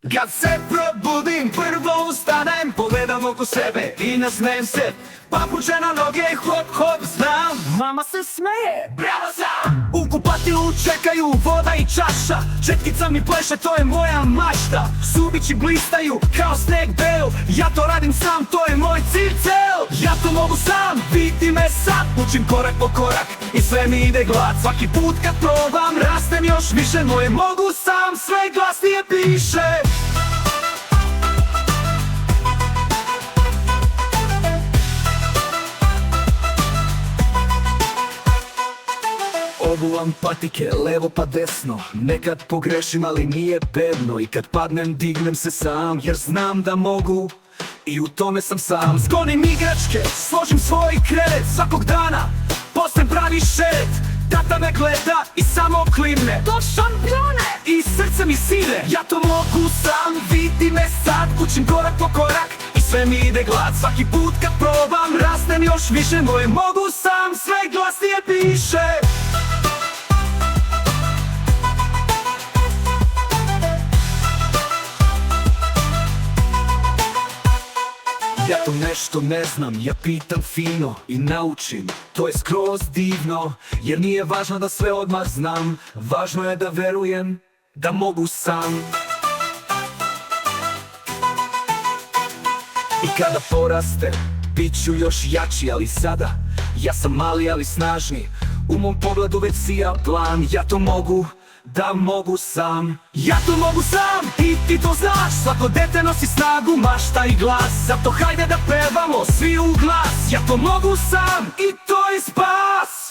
Kad se probudim, prvo ustanem, pogledam oko sebe i nasmejem se. Papuče na noge, hop hop, znam, mama se smeje, bravo sam. U kupatilu čekaju voda i čaša, četkica mi pleše, to je moja mašta. Subići blistaju kao sneg bel, ja to radim sam, to je moj cilj cel. Ja to mogu sam, vidi me sad, učim korak po korak i sve mi ide glad. Svaki put kad probam, rastem još više, moje mogu sam, sve glasnije piše. Obuvam patike, levo pa desno, nekad pogrešim ali nije bedno. I kad padnem dignem se sam, jer znam da mogu i u tome sam sam. Zgonim igračke, složim svoj krevet, svakog dana postajem pravi šet. Tata me gleda i samo klimne, to šampione, i srce mi sine. Ja to mogu sam, vidi me sad, učim korak po korak i sve mi ide glad. Svaki put kad probam, rastem još više, moje mogu sam, sve glasnije piše. Ja to nešto ne znam, ja pitam fino i naučim, to je skroz divno. Jer nije važno da sve odmah znam, važno je da verujem da mogu sam. I kada porastem, bit ću još jači, ali sada ja sam mali ali snažni. U mom pogledu već sija plan, ja to mogu, da mogu sam. Ja to mogu sam i ti to znaš, svako dete nosi snagu, mašta i glas. Zato hajde da pevamo svi u glas, ja to mogu sam i to je spas.